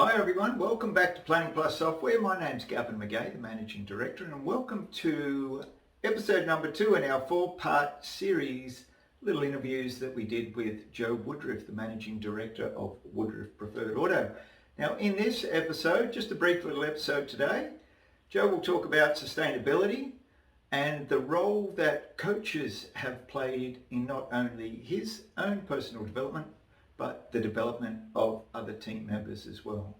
Hi everyone, welcome back to Planning Plus Software. My name's Gavin McGay, the Managing Director, and welcome to episode number 2 in our 4-part series, little interviews that we did with Joe Woodruff, the Managing Director of Woodruff Preferred Auto. Now in this episode, just a brief little episode today, Joe will talk about sustainability and the role that coaches have played in not only his own personal development, but the development of other team members as well.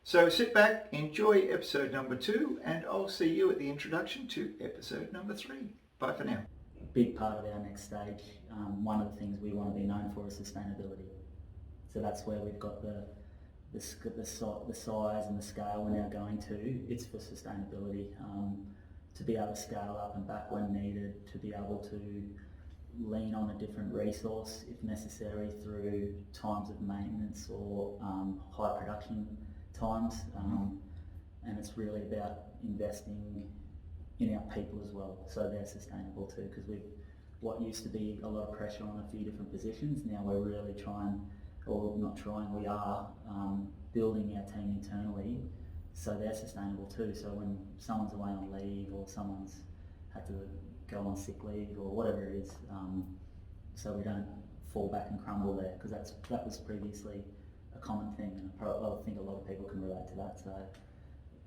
So sit back, enjoy episode number 2, and I'll see you at the introduction to episode number 3. Bye for now. A big part of our next stage, one of the things we want to be known for is sustainability. So that's where we've got the size and the scale we're now going to. It's for sustainability, to be able to scale up and back when needed, to be able to lean on a different resource if necessary through times of maintenance or high production times, and it's really about investing in our people as well, so they're sustainable too, because what used to be a lot of pressure on a few different positions, now we're really we are building our team internally so they're sustainable too. So when someone's away on leave or someone's had to go on sick leave or whatever it is, so we don't fall back and crumble there, because that was previously a common thing, and I think a lot of people can relate to that. So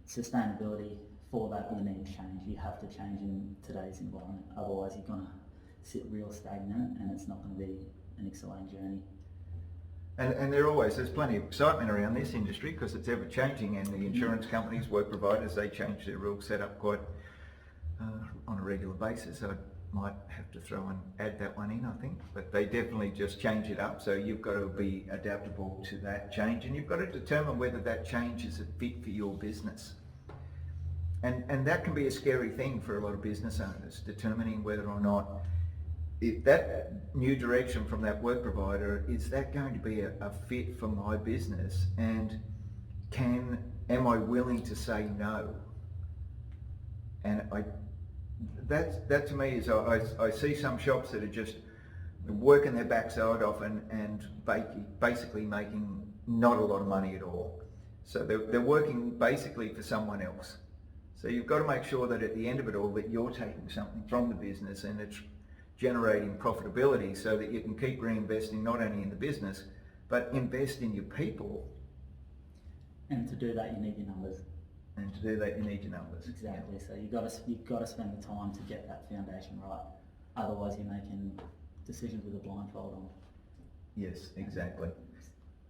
sustainability, for that we need change. You have to change in today's environment, otherwise you're going to sit real stagnant and it's not going to be an exciting journey. And there's plenty of excitement around this industry because it's ever changing, and the insurance companies, work providers, they change their rule setup quite on a regular basis. I might have to throw and add that one in, I think, but they definitely just change it up, so you've got to be adaptable to that change, and you've got to determine whether that change is a fit for your business. And that can be a scary thing for a lot of business owners, determining whether or not if that new direction from that work provider, is that going to be a fit for my business, and am I willing to say no? And that to me is, I see some shops that are just working their backside off and basically making not a lot of money at all. So they're working basically for someone else. So you've got to make sure that at the end of it all that you're taking something from the business and it's generating profitability, so that you can keep reinvesting not only in the business but invest in your people. And to do that you need your numbers. Exactly. So you've got to spend the time to get that foundation right. Otherwise, you're making decisions with a blindfold on. Yes, exactly.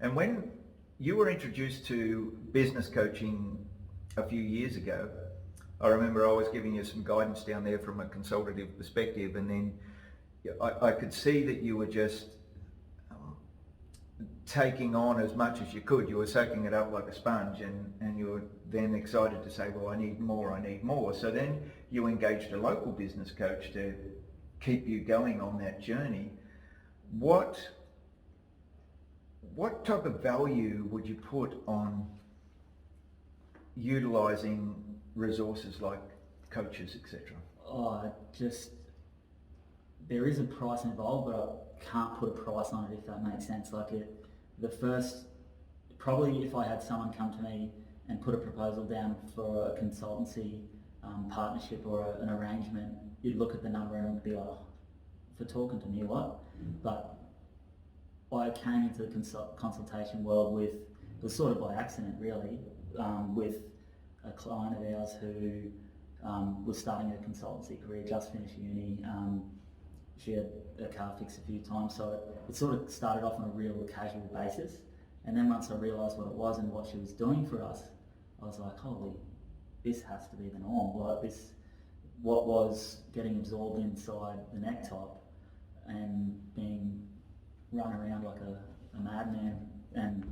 And when you were introduced to business coaching a few years ago, I remember I was giving you some guidance down there from a consultative perspective, and then I could see that you were just taking on as much as you could. You were soaking it up like a sponge, and you were then excited to say, well, I need more. So then you engaged a local business coach to keep you going on that journey. What type of value would you put on utilising resources like coaches, etc.? There is a price involved, but I can't put a price on it, if that makes sense. Probably if I had someone come to me and put a proposal down for a consultancy partnership or an arrangement, you'd look at the number and it would be like, for talking to me, what? But I came into the consultation world it was sort of by accident really, with a client of ours who was starting a consultancy career, just finished uni. She had her car fixed a few times, so it sort of started off on a real casual basis. And then once I realised what it was and what she was doing for us, I was like, holy, this has to be the norm. What was getting absorbed inside the necktie and being run around like a madman and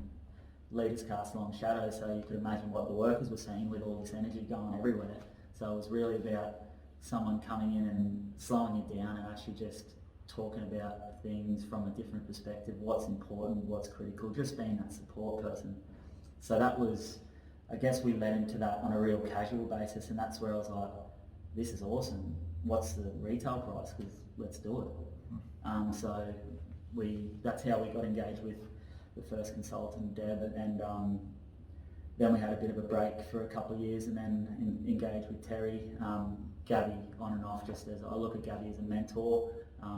leaders cast long shadows, so you could imagine what the workers were seeing with all this energy going everywhere. So it was really about someone coming in and slowing you down and actually just talking about things from a different perspective, what's important, what's critical, just being that support person. So that was, I guess we led into that on a real casual basis, and that's where I was like, this is awesome. What's the retail price? Because let's do it. So that's how we got engaged with the first consultant, Deb, and Then we had a bit of a break for a couple of years and then engaged with Terry. Gabby on and off, just as I look at Gabby as a mentor,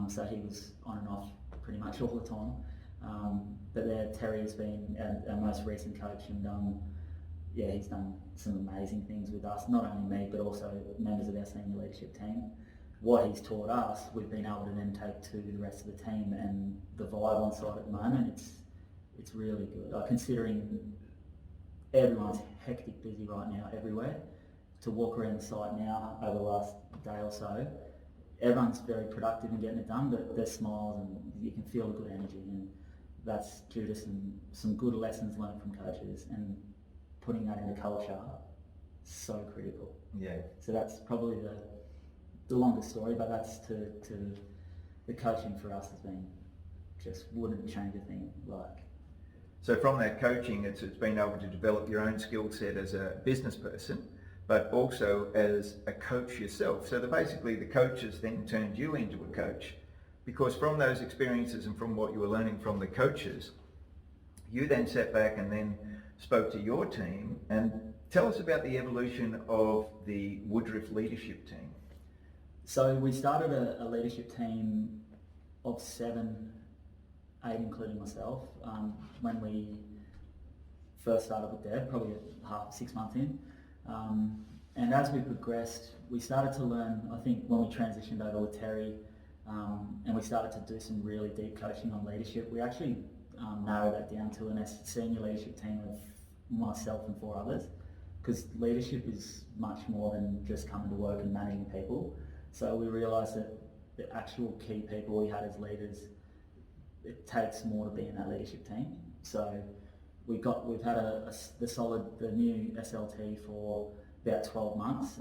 so he was on and off pretty much all the time. But there, Terry has been our most recent coach, and yeah, he's done some amazing things with us, not only me, but also members of our senior leadership team. What he's taught us, we've been able to then take to the rest of the team, and the vibe on site at the moment, it's really good. Considering everyone's hectic busy right now everywhere, to walk around the site now over the last day or so, everyone's very productive in getting it done, but there's smiles and you can feel the good energy, and that's due to some good lessons learned from coaches, and putting that into culture, so critical. Yeah. So that's probably the longest story, but that's to the coaching for us has been, just wouldn't change a thing. So from that coaching, it's been able to develop your own skill set as a business person, but also as a coach yourself. So basically the coaches then turned you into a coach, because from those experiences and from what you were learning from the coaches, you then sat back and then spoke to your team. And tell us about the evolution of the Woodruff leadership team. So we started a leadership team of 7, 8 including myself, when we first started with Deb, probably 6 months in. And as we progressed, we started to learn, I think when we transitioned over with Terry, and we started to do some really deep coaching on leadership, we actually narrowed that down to a senior leadership team of myself and 4 others, because leadership is much more than just coming to work and managing people. So we realised that the actual key people we had as leaders, it takes more to be in that leadership team. So we've had the new SLT for about 12 months.